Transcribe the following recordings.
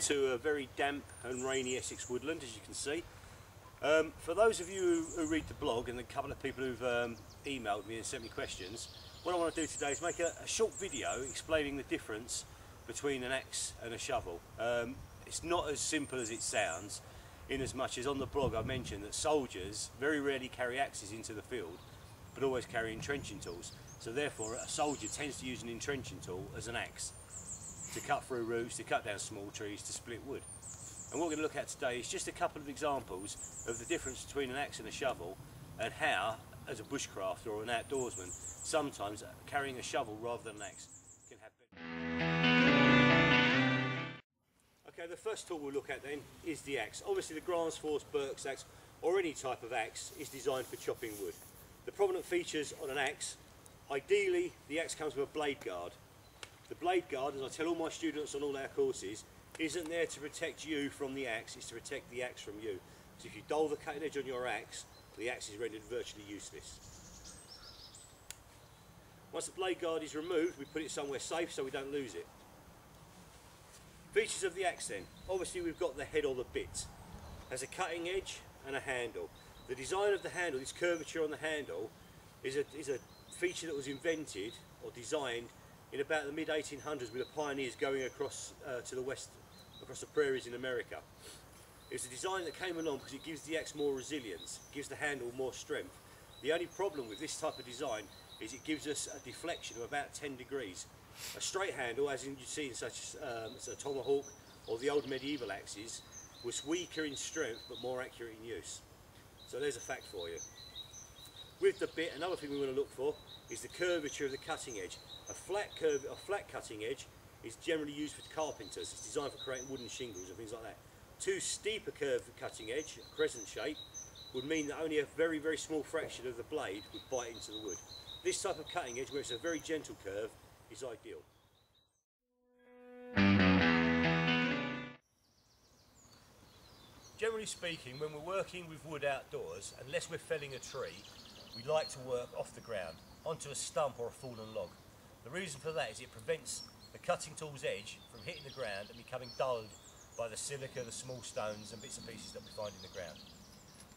into a very damp and rainy Essex woodland, as you can see. For those of you who read the blog, and a couple of people who've emailed me and sent me questions, what I want to do today is make a short video explaining the difference between an axe and a shovel. It's not as simple as it sounds, in as much as on the blog I mentioned that soldiers very rarely carry axes into the field, but always carry entrenching tools. So therefore a soldier tends to use an entrenching tool as an axe to cut through roots, to cut down small trees, to split wood. And what we're going to look at today is just a couple of examples of the difference between an axe and a shovel, and how, as a bushcrafter or an outdoorsman, sometimes carrying a shovel rather than an axe can have better. Okay, the first tool we'll look at then is the axe. Obviously the Gränsfors Burke's axe, or any type of axe, is designed for chopping wood. The prominent features on an axe: ideally the axe comes with a blade guard. The blade guard, as I tell all my students on all our courses, isn't there to protect you from the axe, it's to protect the axe from you. So if you dull the cutting edge on your axe, the axe is rendered virtually useless. Once the blade guard is removed, we put it somewhere safe so we don't lose it. Features of the axe then. Obviously we've got the head or the bit. It has a cutting edge and a handle. The design of the handle, this curvature on the handle, is a feature that was invented or designed in about the mid-1800s with the pioneers going across to the west, across the prairies in America. It was a design that came along because it gives the axe more resilience, gives the handle more strength. The only problem with this type of design is it gives us a deflection of about 10 degrees. A straight handle, as you see in such as a tomahawk or the old medieval axes, was weaker in strength but more accurate in use. So there's a fact for you. With the bit, another thing we want to look for is the curvature of the cutting edge. A flat cutting edge is generally used for carpenters. It's designed for creating wooden shingles and things like that. Too steep a curved cutting edge, a crescent shape, would mean that only a very, very small fraction of the blade would bite into the wood. This type of cutting edge, where it's a very gentle curve, is ideal. Generally speaking, when we're working with wood outdoors, unless we're felling a tree, we like to work off the ground, onto a stump or a fallen log. The reason for that is it prevents the cutting tool's edge from hitting the ground and becoming dulled by the silica, the small stones and bits and pieces that we find in the ground.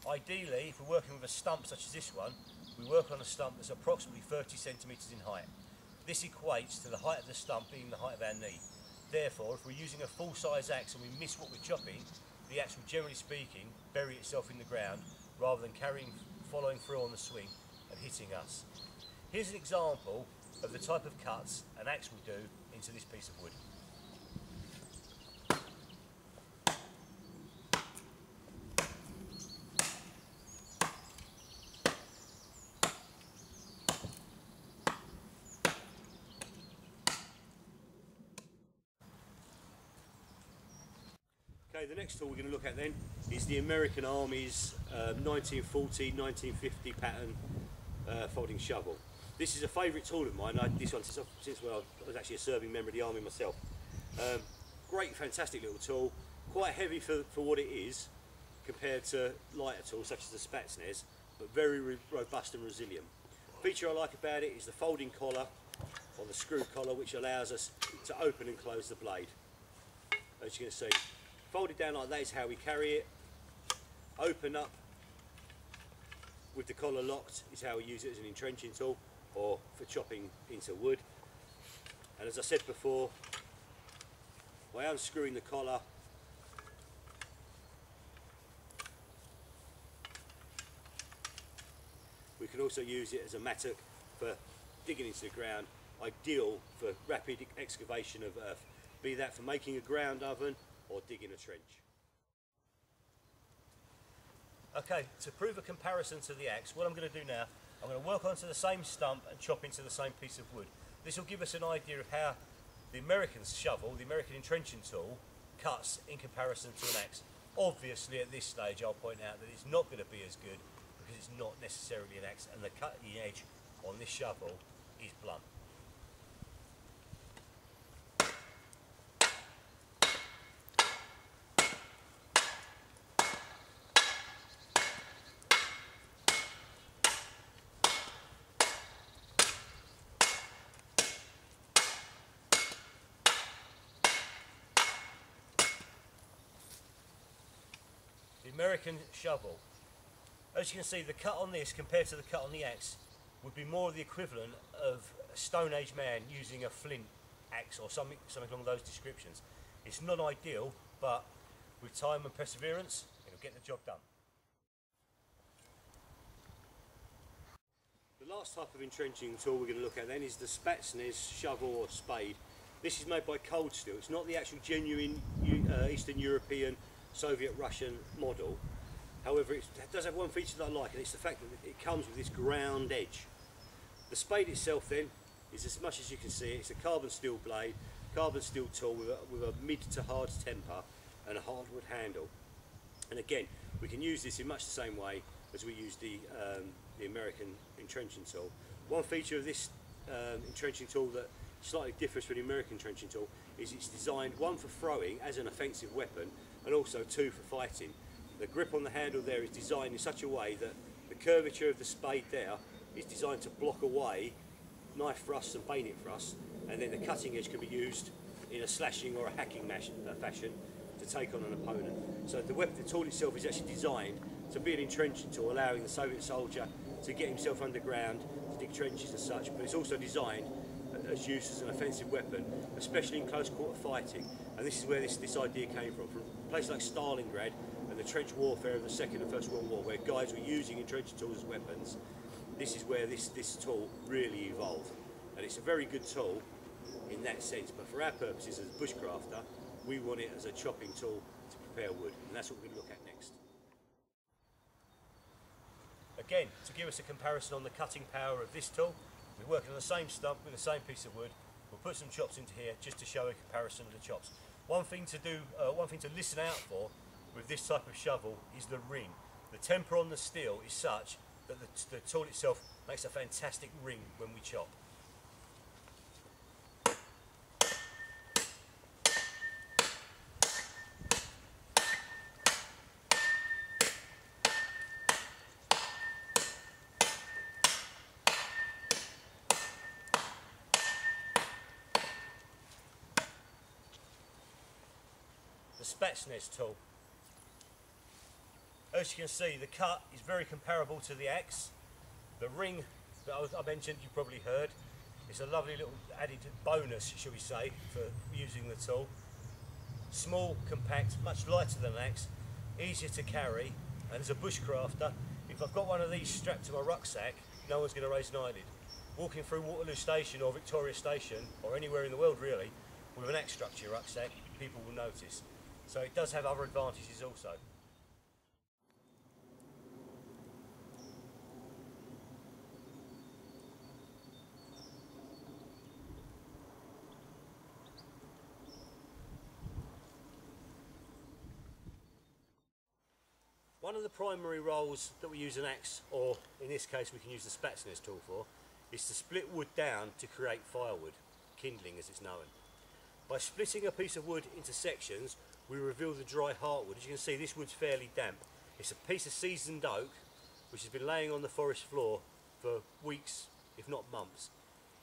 Ideally, if we're working with a stump such as this one, we work on a stump that's approximately 30 centimetres in height. This equates to the height of the stump being the height of our knee. Therefore, if we're using a full-size axe and we miss what we're chopping, the axe will, generally speaking, bury itself in the ground rather than following through on the swing and hitting us. Here's an example of the type of cuts an axe will do into this piece of wood. Okay, the next tool we're going to look at then is the American Army's 1940-1950 pattern folding shovel. This is a favourite tool of mine. I had this one since when I was actually a serving member of the Army myself. Great, fantastic little tool, quite heavy for what it is compared to lighter tools such as the Spatsnes, but very robust and resilient. Feature I like about it is the folding collar, or the screw collar, which allows us to open and close the blade. As you can see, folded down like that is how we carry it. Open up with the collar locked is how we use it as an entrenching tool or for chopping into wood. And as I said before, by unscrewing the collar, we can also use it as a mattock for digging into the ground, ideal for rapid excavation of earth, be that for making a ground oven or digging a trench. Okay, to prove a comparison to the axe, what I'm going to do now, I'm going to work onto the same stump and chop into the same piece of wood. This will give us an idea of how the American shovel, the American entrenching tool, cuts in comparison to an axe. Obviously at this stage I'll point out that it's not going to be as good because it's not necessarily an axe, and the cutting edge on this shovel is blunt. American shovel. As you can see, the cut on this compared to the cut on the axe would be more the equivalent of a Stone Age man using a flint axe or something along those descriptions. It's not ideal, but with time and perseverance, it'll get the job done. The last type of entrenching tool we're going to look at then is the Spatsnes shovel or spade. This is made by Cold Steel. It's not the actual genuine Eastern European, Soviet Russian model. However, it does have one feature that I like, and it's the fact that it comes with this ground edge. The spade itself then is, as much as you can see, it's a carbon steel blade, carbon steel tool with a mid to hard temper and a hardwood handle. And again, we can use this in much the same way as we use the American entrenching tool. One feature of this entrenching tool that slightly differs from the American entrenching tool is it's designed, one for throwing as an offensive weapon, and also two for fighting. The grip on the handle there is designed in such a way that the curvature of the spade there is designed to block away knife thrusts and bayonet thrusts, and then the cutting edge can be used in a slashing or a hacking fashion to take on an opponent. So the tool itself is actually designed to be an entrenching tool, allowing the Soviet soldier to get himself underground, to dig trenches and such, but it's also designed as used as an offensive weapon, especially in close quarter fighting. And this is where this idea came from places like Stalingrad and the trench warfare of the Second and First World War, where guys were using entrenching tools as weapons. This is where this tool really evolved, and it's a very good tool in that sense, but for our purposes as a bushcrafter, we want it as a chopping tool to prepare wood, and that's what we're going to look at next. Again, to give us a comparison on the cutting power of this tool, we're working on the same stump with the same piece of wood. We'll put some chops into here just to show a comparison of the chops. One thing to listen out for with this type of shovel is the ring. The temper on the steel is such that the tool itself makes a fantastic ring when we chop. The Spatsnes tool. As you can see, the cut is very comparable to the axe. The ring that I mentioned, you probably heard, is a lovely little added bonus, shall we say, for using the tool. Small, compact, much lighter than an axe, easier to carry, and as a bushcrafter, if I've got one of these strapped to my rucksack, no one's going to raise an eyelid. Walking through Waterloo Station or Victoria Station, or anywhere in the world really, with an axe strapped to your rucksack, people will notice. So it does have other advantages also. One of the primary roles that we use an axe, or in this case we can use the Spatsnes tool for, is to split wood down to create firewood, kindling as it's known. By splitting a piece of wood into sections, we reveal the dry heartwood. As you can see, this wood's fairly damp. It's a piece of seasoned oak which has been laying on the forest floor for weeks, if not months.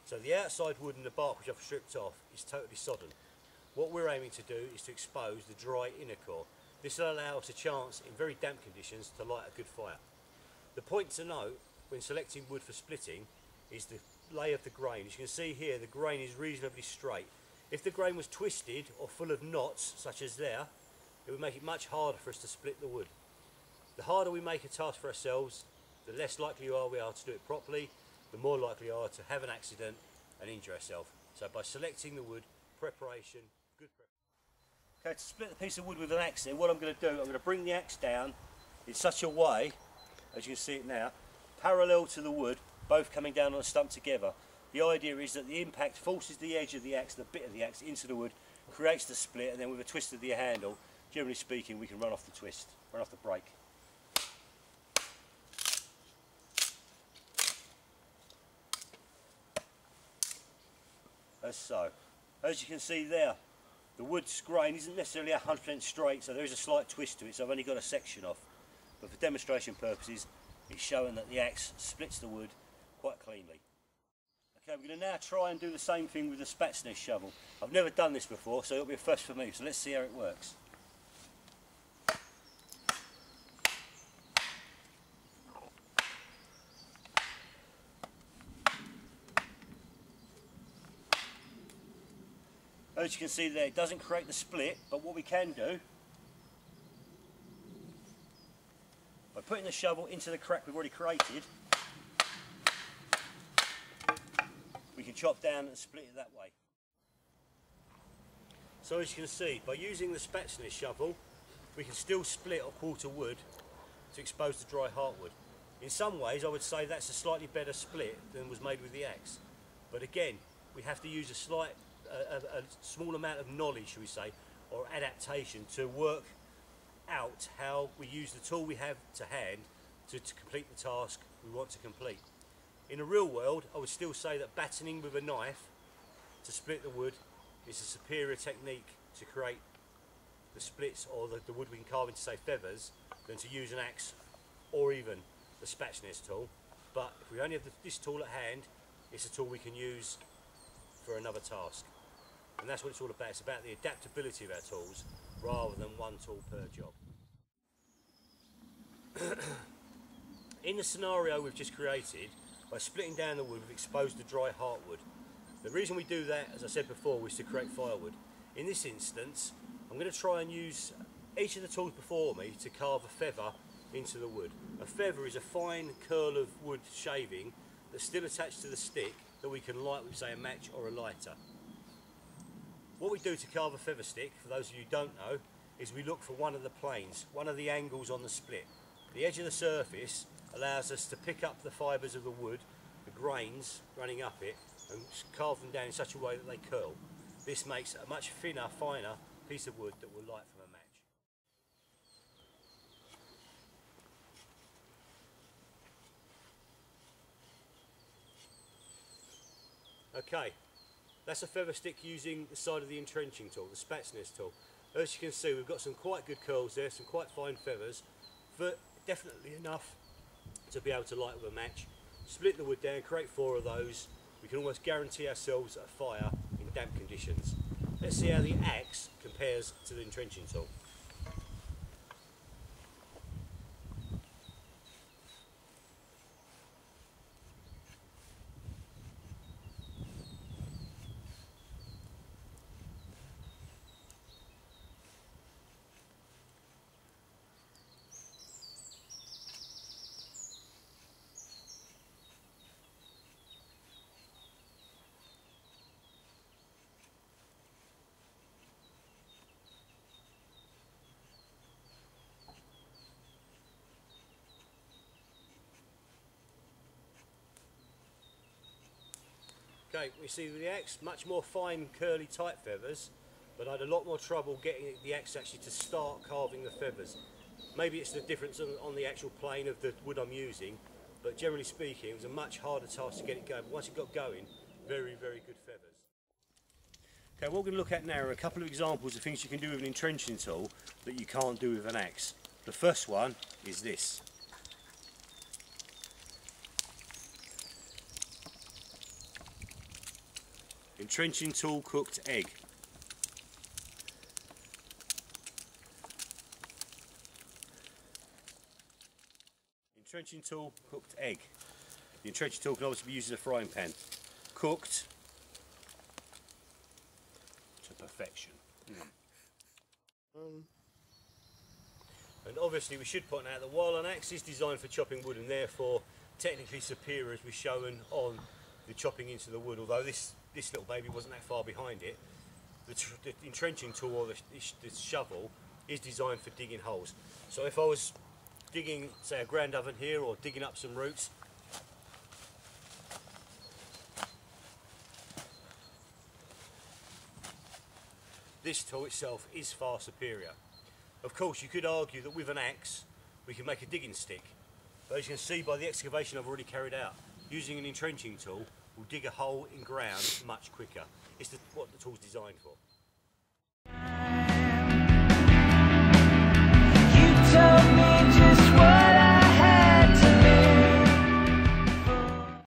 So the outside wood and the bark which I've stripped off is totally sodden. What we're aiming to do is to expose the dry inner core. This will allow us a chance in very damp conditions to light a good fire. The point to note when selecting wood for splitting is the lay of the grain. As you can see here, the grain is reasonably straight. If the grain was twisted or full of knots, such as there, it would make it much harder for us to split the wood. The harder we make a task for ourselves, the less likely we are to do it properly, the more likely we are to have an accident and injure ourselves. So by selecting the wood, preparation, good preparation. Okay, to split the piece of wood with an axe then, what I'm going to do, I'm going to bring the axe down in such a way, as you can see it now, parallel to the wood, both coming down on a stump together. The idea is that the impact forces the edge of the axe, the bit of the axe, into the wood, creates the split, and then with a twist of the handle, generally speaking, we can run off the twist, run off the break. As so. As you can see there, the wood's grain isn't necessarily 100% straight, so there is a slight twist to it, so I've only got a section off. But for demonstration purposes, it's showing that the axe splits the wood quite cleanly. Okay, we're going to now try and do the same thing with the Spatsnes shovel. I've never done this before, so it'll be a first for me, so let's see how it works. As you can see there, it doesn't create the split, but what we can do, by putting the shovel into the crack we've already created, we can chop down and split it that way. So as you can see, by using the spatsness shovel, we can still split or quarter wood to expose the dry heartwood. In some ways I would say that's a slightly better split than was made with the axe. But again, we have to use a small amount of knowledge, shall we say, or adaptation to work out how we use the tool we have to hand to complete the task we want to complete. In the real world, I would still say that battening with a knife to split the wood is a superior technique to create the splits or the wood we can carve into, say, feathers, than to use an axe or even the spatsness tool. But if we only have this tool at hand, it's a tool we can use for another task. And that's what it's all about. It's about the adaptability of our tools rather than one tool per job. In the scenario we've just created, by splitting down the wood, we've exposed the dry heartwood. The reason we do that, as I said before, was to create firewood. In this instance, I'm going to try and use each of the tools before me to carve a feather into the wood. A feather is a fine curl of wood shaving that's still attached to the stick that we can light with, say, a match or a lighter. What we do to carve a feather stick, for those of you who don't know, is we look for one of the planes, one of the angles on the split. The edge of the surface allows us to pick up the fibres of the wood, the grains running up it, and carve them down in such a way that they curl. This makes a much thinner, finer piece of wood that will light from a match. Okay, that's a feather stick using the side of the entrenching tool, the spatsness tool. As you can see, we've got some quite good curls there, some quite fine feathers, but definitely enough to be able to light with a match. Split the wood down, create 4 of those. We can almost guarantee ourselves a fire in damp conditions. Let's see how the axe compares to the entrenching tool. Okay, we see with the axe, much more fine, curly, tight feathers, but I had a lot more trouble getting the axe actually to start carving the feathers. Maybe it's the difference on the actual plane of the wood I'm using, but generally speaking, it was a much harder task to get it going. But once it got going, very, very good feathers. Okay, what we're going to look at now are a couple of examples of things you can do with an entrenching tool that you can't do with an axe. The first one is this. Entrenching tool cooked egg. Entrenching tool cooked egg. The entrenching tool can obviously be used as a frying pan. Cooked to perfection. And obviously we should point out that while an axe is designed for chopping wood and therefore technically superior as we've shown on the chopping into the wood, although this little baby wasn't that far behind it, the entrenching tool or the shovel is designed for digging holes. So if I was digging, say, a ground oven here or digging up some roots, this tool itself is far superior. Of course, you could argue that with an axe we can make a digging stick, but as you can see by the excavation I've already carried out, using an entrenching tool will dig a hole in ground much quicker. It's what the tool's designed for.